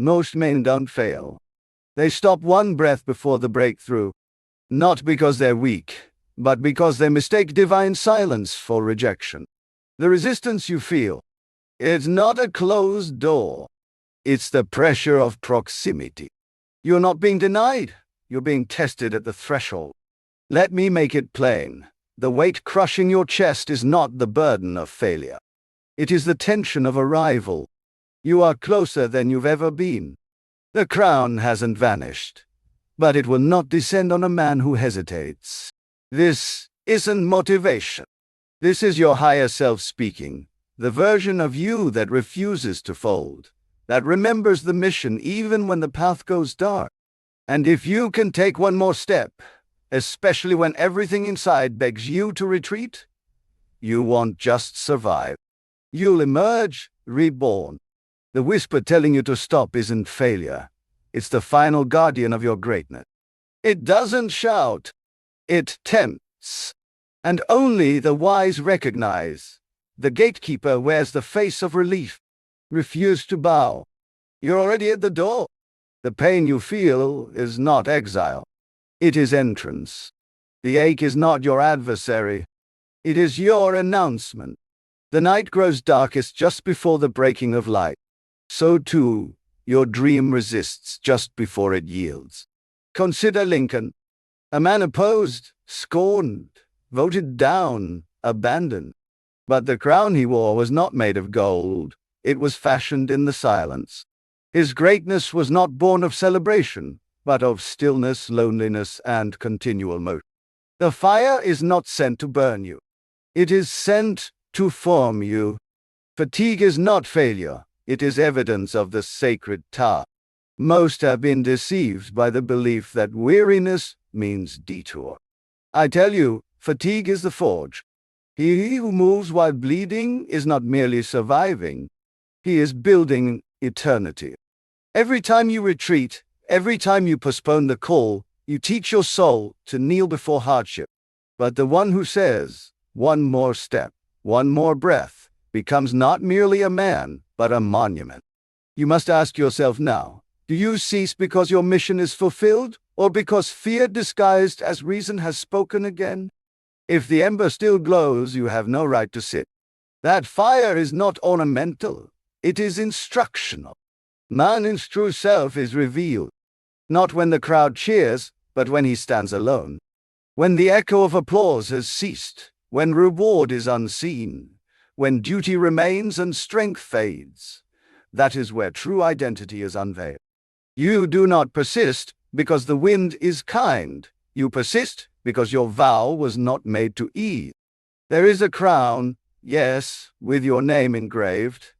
Most men don't fail. They stop one breath before the breakthrough, not because they're weak, but because they mistake divine silence for rejection. The resistance you feel, it's not a closed door. It's the pressure of proximity. You're not being denied. You're being tested at the threshold. Let me make it plain. The weight crushing your chest is not the burden of failure. It is the tension of arrival. You are closer than you've ever been. The crown hasn't vanished, but it will not descend on a man who hesitates. This isn't motivation. This is your higher self speaking, the version of you that refuses to fold, that remembers the mission even when the path goes dark. And if you can take one more step, especially when everything inside begs you to retreat, you won't just survive. You'll emerge reborn. The whisper telling you to stop isn't failure. It's the final guardian of your greatness. It doesn't shout. It tempts. And only the wise recognize. The gatekeeper wears the face of relief. Refuse to bow. You're already at the door. The pain you feel is not exile. It is entrance. The ache is not your adversary. It is your announcement. The night grows darkest just before the breaking of light. So too, your dream resists just before it yields. Consider Lincoln, a man opposed, scorned, voted down, abandoned. But the crown he wore was not made of gold. It was fashioned in the silence. His greatness was not born of celebration, but of stillness, loneliness, and continual motion. The fire is not sent to burn you. It is sent to form you. Fatigue is not failure. It is evidence of the sacred task. Most have been deceived by the belief that weariness means detour. I tell you, fatigue is the forge. He who moves while bleeding is not merely surviving. He is building eternity. Every time you retreat, every time you postpone the call, you teach your soul to kneel before hardship. But the one who says, one more step, one more breath, becomes not merely a man, but a monument. You must ask yourself now, do you cease because your mission is fulfilled, or because fear disguised as reason has spoken again? If the ember still glows, you have no right to sit. That fire is not ornamental, it is instructional. Man's true self is revealed, not when the crowd cheers, but when he stands alone. When the echo of applause has ceased, when reward is unseen, when duty remains and strength fades, that is where true identity is unveiled. You do not persist because the wind is kind. You persist because your vow was not made to ease. There is a crown, yes, with your name engraved,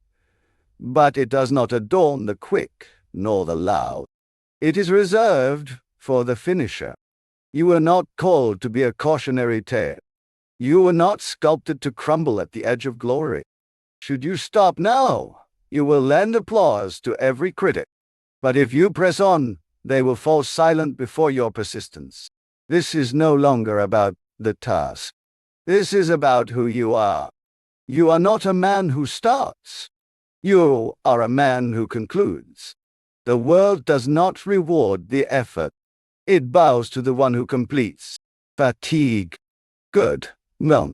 but it does not adorn the quick nor the loud. It is reserved for the finisher. You were not called to be a cautionary tale. You were not sculpted to crumble at the edge of glory. Should you stop now, you will lend applause to every critic. But if you press on, they will fall silent before your persistence. This is no longer about the task. This is about who you are. You are not a man who starts. You are a man who concludes. The world does not reward the effort. It bows to the one who completes. Fatigue. Good. Well,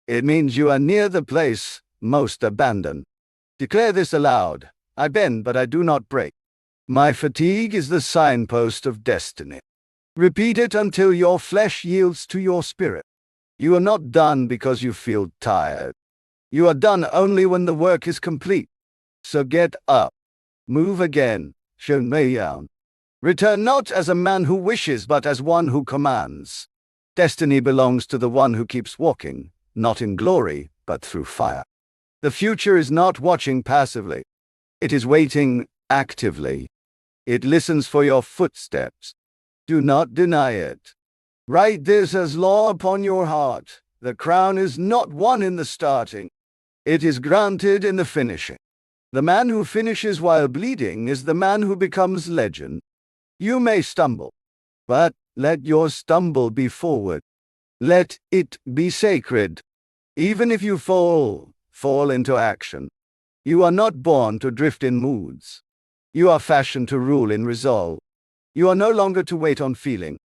it means you are near the place most abandoned. Declare this aloud. I bend, but I do not break. My fatigue is the signpost of destiny. Repeat it until your flesh yields to your spirit. You are not done because you feel tired. You are done only when the work is complete. So get up. Move again. Shunmeyan. Return not as a man who wishes, but as one who commands. Destiny belongs to the one who keeps walking, not in glory, but through fire. The future is not watching passively. It is waiting actively. It listens for your footsteps. Do not deny it. Write this as law upon your heart. The crown is not won in the starting. It is granted in the finishing. The man who finishes while bleeding is the man who becomes legend. You may stumble, but let your stumble be forward. Let it be sacred. Even if you fall into action. You are not born to drift in moods. You are fashioned to rule in resolve. You are no longer to wait on feeling.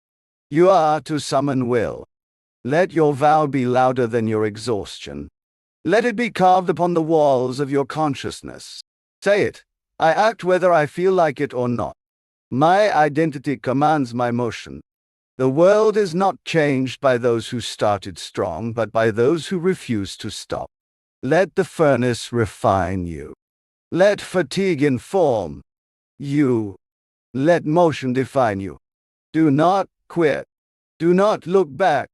You are to summon will. Let your vow be louder than your exhaustion. Let it be carved upon the walls of your consciousness. Say it. I act whether I feel like it or not. My identity commands my motion. The world is not changed by those who started strong, but by those who refuse to stop. Let the furnace refine you. Let fatigue inform you. Let motion define you. Do not quit. Do not look back.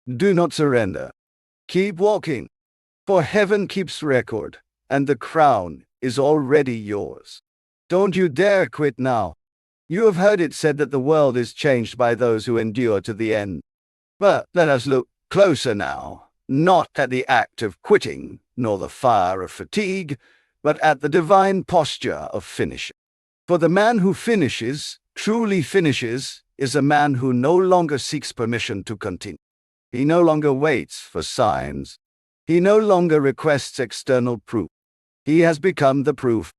Do not surrender. Keep walking, for heaven keeps record, and the crown is already yours. Don't you dare quit now. You have heard it said that the world is changed by those who endure to the end. But let us look closer now, not at the act of quitting, nor the fire of fatigue, but at the divine posture of finishing. For the man who finishes, truly finishes, is a man who no longer seeks permission to continue. He no longer waits for signs. He no longer requests external proof. He has become the proof.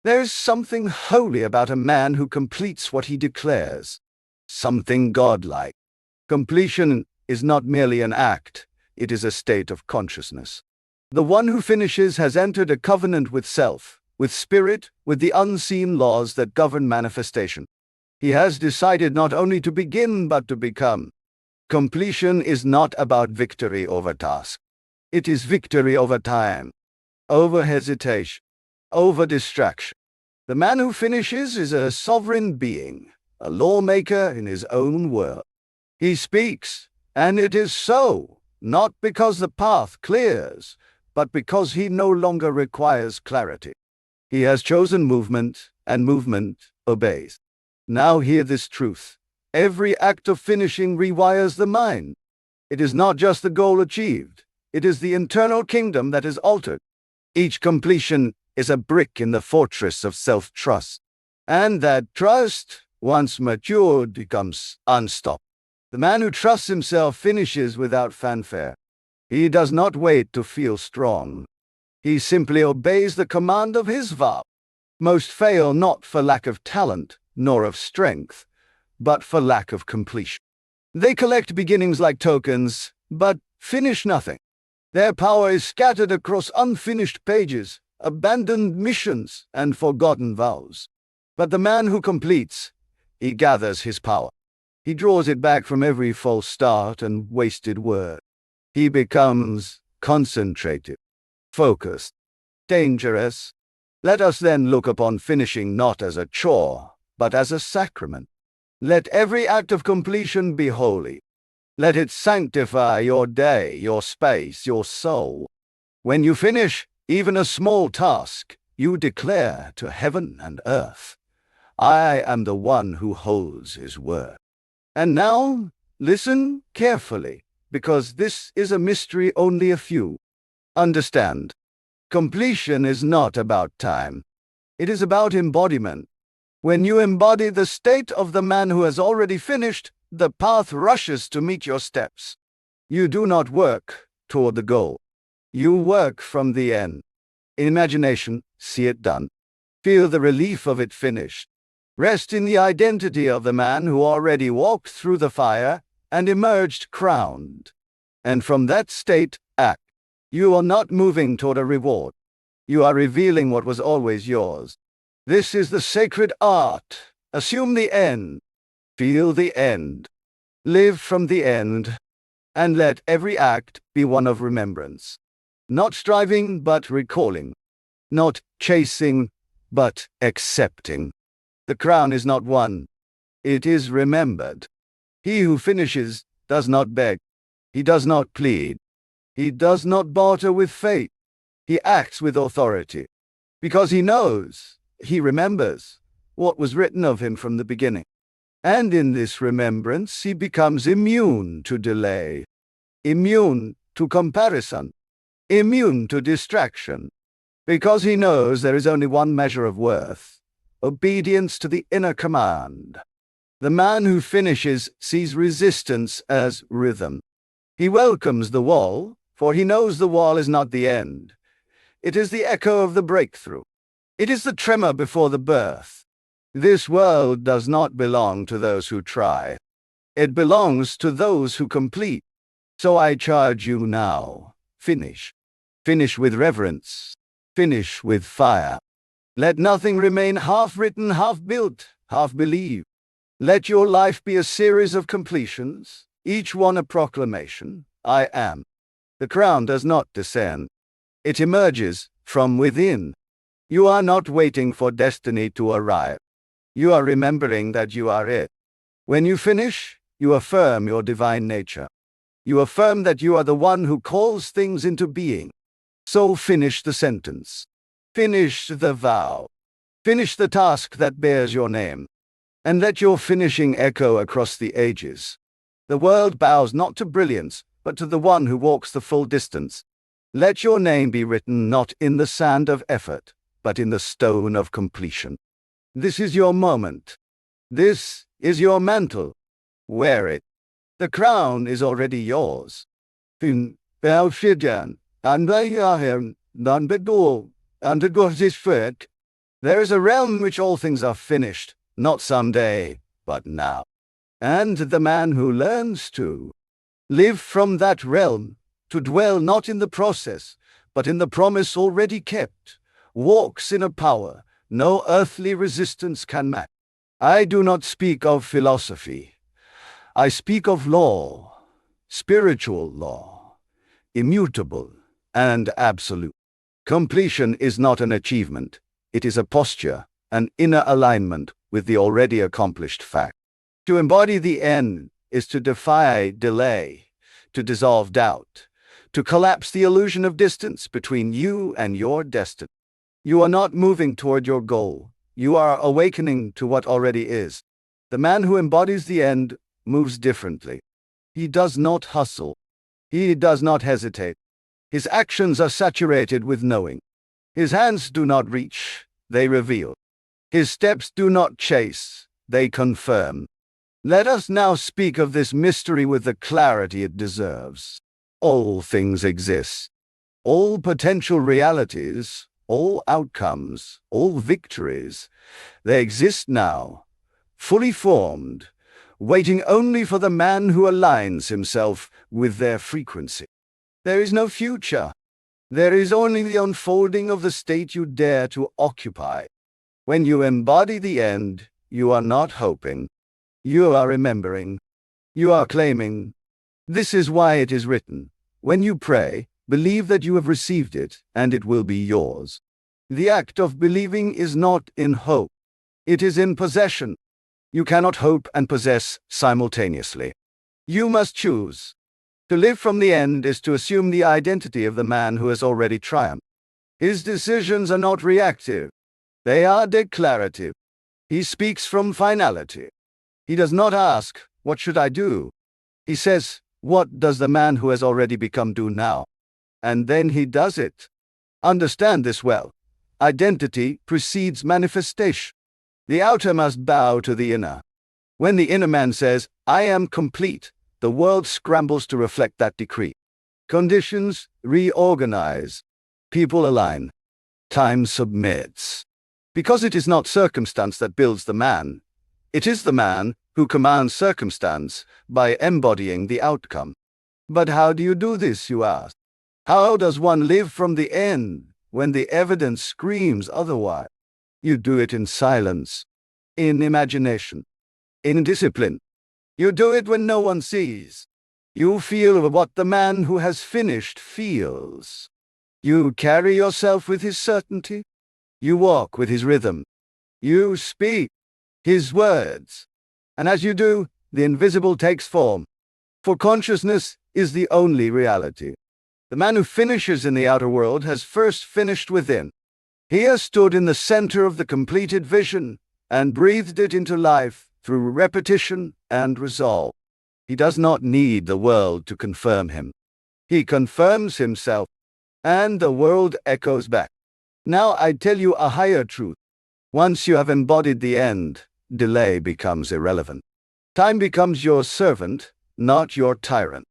There is something holy about a man who completes what he declares, something godlike. Completion is not merely an act, it is a state of consciousness. The one who finishes has entered a covenant with self, with spirit, with the unseen laws that govern manifestation. He has decided not only to begin but to become. Completion is not about victory over task. It is victory over time, over hesitation, over distraction. The man who finishes is a sovereign being, a lawmaker in his own world. He speaks, and it is so, not because the path clears, but because he no longer requires clarity. He has chosen movement, and movement obeys. Now hear this truth. Every act of finishing rewires the mind. It is not just the goal achieved. It is the internal kingdom that is altered. Each completion is a brick in the fortress of self-trust. And that trust, once matured, becomes unstoppable. The man who trusts himself finishes without fanfare. He does not wait to feel strong. He simply obeys the command of his vow. Most fail not for lack of talent, nor of strength, but for lack of completion. They collect beginnings like tokens, but finish nothing. Their power is scattered across unfinished pages, abandoned missions, and forgotten vows. But the man who completes, he gathers his power. He draws it back from every false start and wasted word. He becomes concentrated, focused, dangerous. Let us then look upon finishing not as a chore, but as a sacrament. Let every act of completion be holy. Let it sanctify your day, your space, your soul. When you finish even a small task, you declare to heaven and earth, I am the one who holds his word. And now, listen carefully, because this is a mystery only a few understand. Completion is not about time. It is about embodiment. When you embody the state of the man who has already finished, the path rushes to meet your steps. You do not work toward the goal. You work from the end. In imagination, see it done. Feel the relief of it finished. Rest in the identity of the man who already walked through the fire and emerged crowned. And from that state, act. You are not moving toward a reward. You are revealing what was always yours. This is the sacred art. Assume the end. Feel the end. Live from the end. And let every act be one of remembrance. Not striving, but recalling. Not chasing, but accepting. The crown is not won. It is remembered. He who finishes does not beg. He does not plead. He does not barter with fate. He acts with authority. Because he knows, he remembers, what was written of him from the beginning. And in this remembrance he becomes immune to delay, immune to comparison, immune to distraction. Because he knows there is only one measure of worth, obedience to the inner command. The man who finishes sees resistance as rhythm. He welcomes the wall, for he knows the wall is not the end. It is the echo of the breakthrough. It is the tremor before the birth. This world does not belong to those who try. It belongs to those who complete. So I charge you now, finish. Finish with reverence. Finish with fire. Let nothing remain half-written, half-built, half-believed. Let your life be a series of completions, each one a proclamation. I am. The crown does not descend. It emerges from within. You are not waiting for destiny to arrive. You are remembering that you are it. When you finish, you affirm your divine nature. You affirm that you are the one who calls things into being. So finish the sentence. Finish the vow. Finish the task that bears your name. And let your finishing echo across the ages. The world bows not to brilliance, but to the one who walks the full distance. Let your name be written not in the sand of effort, but in the stone of completion. This is your moment. This is your mantle. Wear it. The crown is already yours. There is a realm in which all things are finished, not someday, but now. And the man who learns to live from that realm, to dwell not in the process, but in the promise already kept, walks in a power no earthly resistance can match. I do not speak of philosophy. I speak of law, spiritual law, immutable and absolute. Completion is not an achievement. It is a posture, an inner alignment with the already accomplished fact. To embody the end is to defy delay, to dissolve doubt, to collapse the illusion of distance between you and your destiny. You are not moving toward your goal. You are awakening to what already is. The man who embodies the end moves differently. He does not hustle. He does not hesitate. His actions are saturated with knowing. His hands do not reach, they reveal. His steps do not chase, they confirm. Let us now speak of this mystery with the clarity it deserves. All things exist. All potential realities, all outcomes, all victories, they exist now, fully formed, waiting only for the man who aligns himself with their frequency. There is no future. There is only the unfolding of the state you dare to occupy. When you embody the end, you are not hoping. You are remembering. You are claiming. This is why it is written, when you pray, believe that you have received it, and it will be yours. The act of believing is not in hope. It is in possession. You cannot hope and possess simultaneously. You must choose. To live from the end is to assume the identity of the man who has already triumphed. His decisions are not reactive. They are declarative. He speaks from finality. He does not ask, what should I do? He says, what does the man who has already become do now? And then he does it. Understand this well. Identity precedes manifestation. The outer must bow to the inner. When the inner man says, I am complete, the world scrambles to reflect that decree. Conditions reorganize. People align. Time submits. Because it is not circumstance that builds the man. It is the man who commands circumstance by embodying the outcome. But how do you do this, you ask? How does one live from the end when the evidence screams otherwise? You do it in silence, in imagination, in discipline. You do it when no one sees. You feel what the man who has finished feels. You carry yourself with his certainty. You walk with his rhythm. You speak his words. And as you do, the invisible takes form. For consciousness is the only reality. The man who finishes in the outer world has first finished within. He has stood in the center of the completed vision and breathed it into life through repetition and resolve. He does not need the world to confirm him. He confirms himself, and the world echoes back. Now I tell you a higher truth. Once you have embodied the end, delay becomes irrelevant. Time becomes your servant, not your tyrant.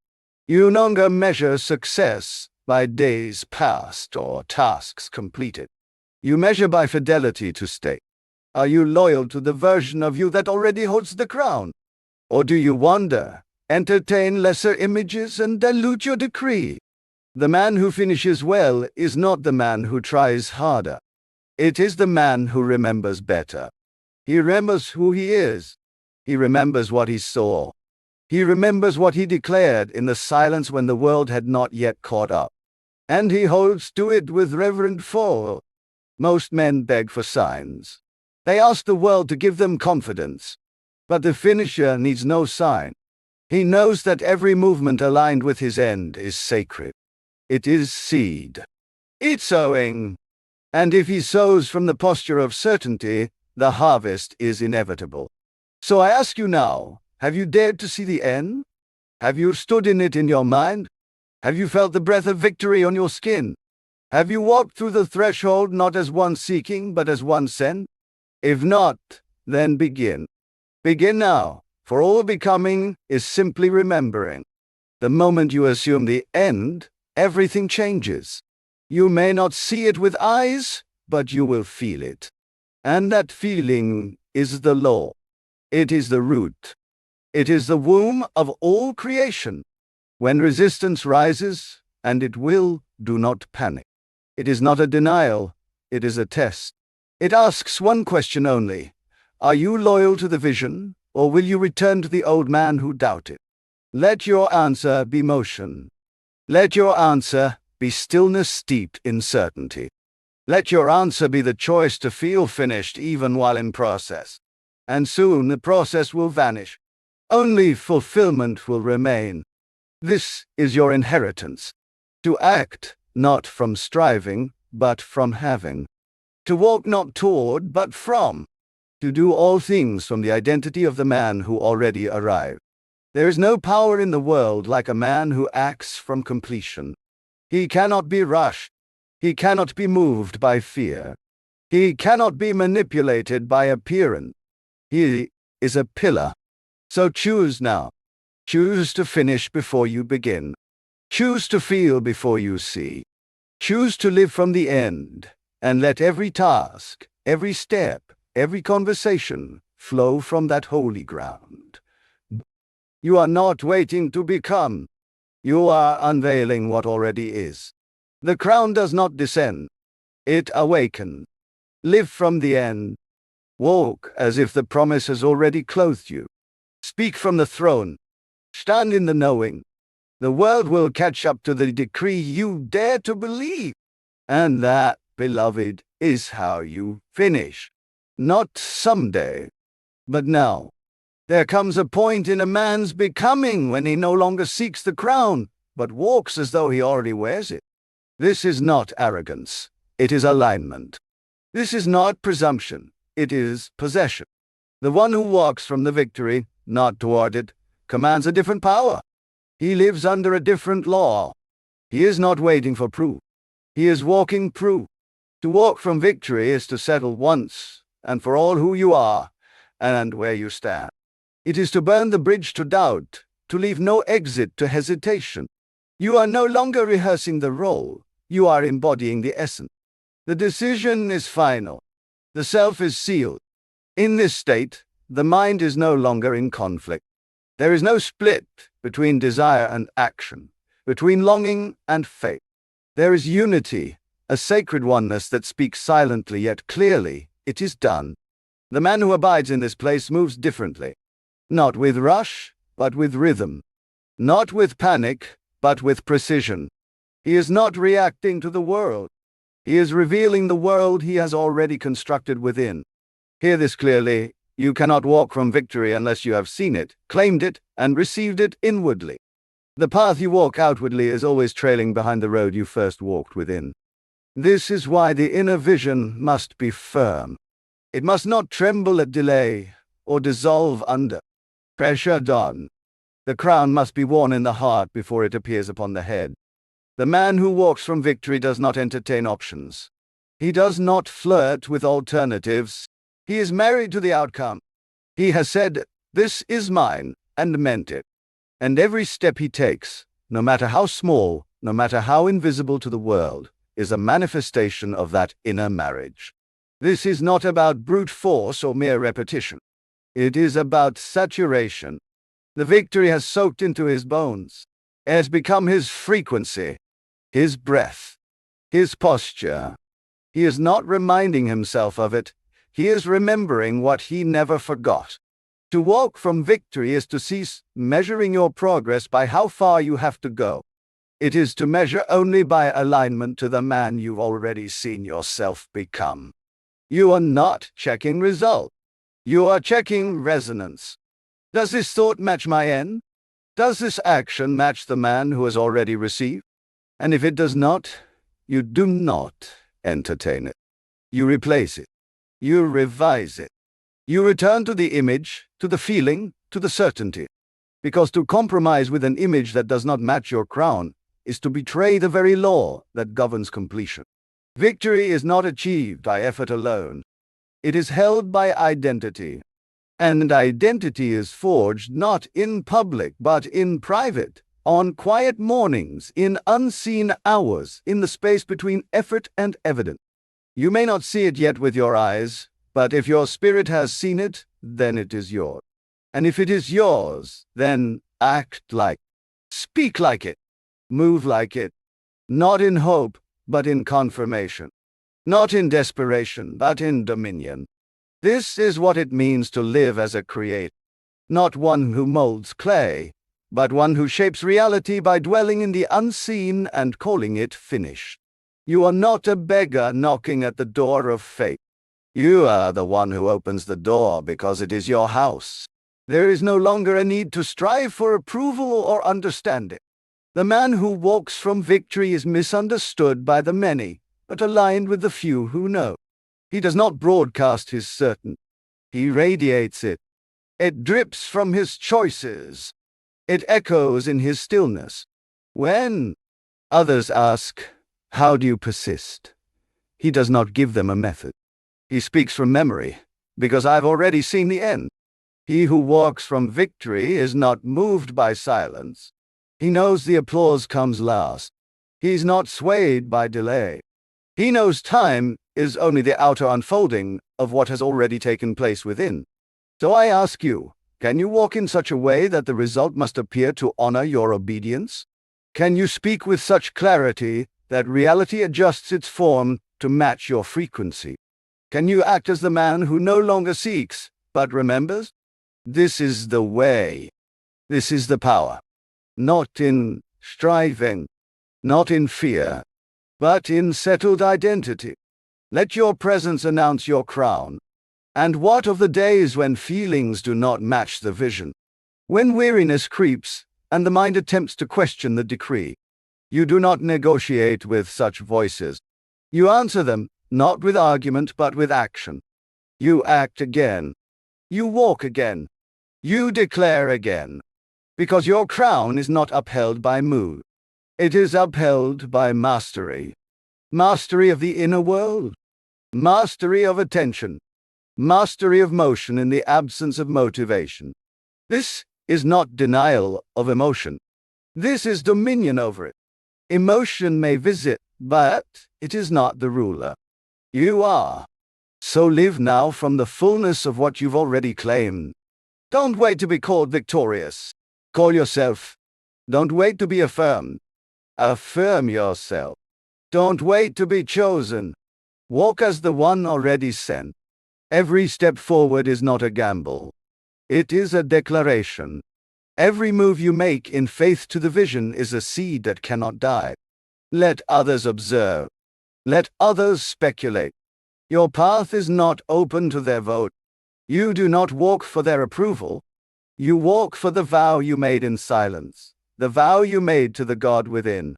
You no longer measure success by days passed or tasks completed. You measure by fidelity to state. Are you loyal to the version of you that already holds the crown? Or do you wander, entertain lesser images, and dilute your decree? The man who finishes well is not the man who tries harder. It is the man who remembers better. He remembers who he is. He remembers what he saw. He remembers what he declared in the silence when the world had not yet caught up. And he holds to it with reverent awe. Most men beg for signs. They ask the world to give them confidence. But the finisher needs no sign. He knows that every movement aligned with his end is sacred. It is seed. It's sowing. And if he sows from the posture of certainty, the harvest is inevitable. So I ask you now, have you dared to see the end? Have you stood in it in your mind? Have you felt the breath of victory on your skin? Have you walked through the threshold not as one seeking, but as one sent? If not, then begin. Begin now, for all becoming is simply remembering. The moment you assume the end, everything changes. You may not see it with eyes, but you will feel it. And that feeling is the law. It is the root. It is the womb of all creation. When resistance rises, and it will, do not panic. It is not a denial, it is a test. It asks one question only. Are you loyal to the vision, or will you return to the old man who doubted? Let your answer be motion. Let your answer be stillness steeped in certainty. Let your answer be the choice to feel finished even while in process. And soon the process will vanish. Only fulfillment will remain. This is your inheritance. To act, not from striving, but from having. To walk not toward, but from. To do all things from the identity of the man who already arrived. There is no power in the world like a man who acts from completion. He cannot be rushed. He cannot be moved by fear. He cannot be manipulated by appearance. He is a pillar. So choose now. Choose to finish before you begin. Choose to feel before you see. Choose to live from the end, and let every task, every step, every conversation flow from that holy ground. You are not waiting to become. You are unveiling what already is. The crown does not descend. It awakens. Live from the end. Walk as if the promise has already clothed you. Speak from the throne. Stand in the knowing. The world will catch up to the decree you dare to believe. And that, beloved, is how you finish. Not someday, but now. There comes a point in a man's becoming when he no longer seeks the crown, but walks as though he already wears it. This is not arrogance. It is alignment. This is not presumption. It is possession. The one who walks from the victory, not toward it, commands a different power. He lives under a different law. He is not waiting for proof. He is walking through. To walk from victory is to settle once and for all who you are and where you stand. It is to burn the bridge to doubt, to leave no exit to hesitation. You are no longer rehearsing the role. You are embodying the essence. The decision is final. The self is sealed. In this state, the mind is no longer in conflict. There is no split between desire and action, between longing and faith. There is unity, a sacred oneness that speaks silently yet clearly. It is done. The man who abides in this place moves differently. Not with rush, but with rhythm. Not with panic, but with precision. He is not reacting to the world. He is revealing the world he has already constructed within. Hear this clearly. You cannot walk from victory unless you have seen it, claimed it, and received it inwardly. The path you walk outwardly is always trailing behind the road you first walked within. This is why the inner vision must be firm. It must not tremble at delay or dissolve under pressure done. The crown must be worn in the heart before it appears upon the head. The man who walks from victory does not entertain options. He does not flirt with alternatives. He is married to the outcome. He has said, "This is mine," and meant it. And every step he takes, no matter how small, no matter how invisible to the world, is a manifestation of that inner marriage. This is not about brute force or mere repetition. It is about saturation. The victory has soaked into his bones. It has become his frequency, his breath, his posture. He is not reminding himself of it. He is remembering what he never forgot. To walk from victory is to cease measuring your progress by how far you have to go. It is to measure only by alignment to the man you've already seen yourself become. You are not checking result. You are checking resonance. Does this thought match my end? Does this action match the man who has already received? And if it does not, you do not entertain it. You replace it. You revise it. You return to the image, to the feeling, to the certainty. Because to compromise with an image that does not match your crown is to betray the very law that governs completion. Victory is not achieved by effort alone. It is held by identity. And identity is forged not in public but in private, on quiet mornings, in unseen hours, in the space between effort and evidence. You may not see it yet with your eyes, but if your spirit has seen it, then it is yours. And if it is yours, then act like it, speak like it, move like it, not in hope, but in confirmation, not in desperation, but in dominion. This is what it means to live as a creator, not one who molds clay, but one who shapes reality by dwelling in the unseen and calling it finished. You are not a beggar knocking at the door of fate. You are the one who opens the door because it is your house. There is no longer a need to strive for approval or understanding. The man who walks from victory is misunderstood by the many, but aligned with the few who know. He does not broadcast his certainty. He radiates it. It drips from his choices. It echoes in his stillness. When others ask, "How do you persist?" he does not give them a method. He speaks from memory, because I've already seen the end. He who walks from victory is not moved by silence. He knows the applause comes last. He's not swayed by delay. He knows time is only the outer unfolding of what has already taken place within. So I ask you, can you walk in such a way that the result must appear to honor your obedience? Can you speak with such clarity that reality adjusts its form to match your frequency? Can you act as the man who no longer seeks, but remembers? This is the way. This is the power. Not in striving, not in fear, but in settled identity. Let your presence announce your crown. And what of the days when feelings do not match the vision? When weariness creeps, and the mind attempts to question the decree? You do not negotiate with such voices. You answer them, not with argument but with action. You act again. You walk again. You declare again. Because your crown is not upheld by mood. It is upheld by mastery. Mastery of the inner world. Mastery of attention. Mastery of motion in the absence of motivation. This is not denial of emotion. This is dominion over it. Emotion may visit, but it is not the ruler. You are. So live now from the fullness of what you've already claimed. Don't wait to be called victorious. Call yourself. Don't wait to be affirmed. Affirm yourself. Don't wait to be chosen. Walk as the one already sent. Every step forward is not a gamble. It is a declaration. Every move you make in faith to the vision is a seed that cannot die. Let others observe. Let others speculate. Your path is not open to their vote. You do not walk for their approval. You walk for the vow you made in silence, the vow you made to the God within.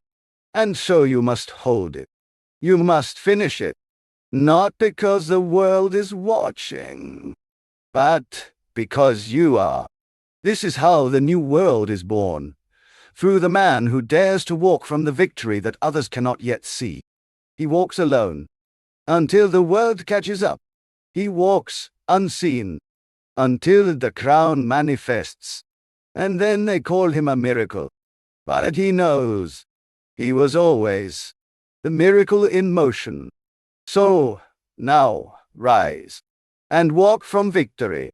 And so you must hold it. You must finish it. Not because the world is watching, but because you are. This is how the new world is born, through the man who dares to walk from the victory that others cannot yet see. He walks alone, until the world catches up. He walks unseen, until the crown manifests. And then they call him a miracle. But he knows, he was always the miracle in motion. So, now, rise, and walk from victory.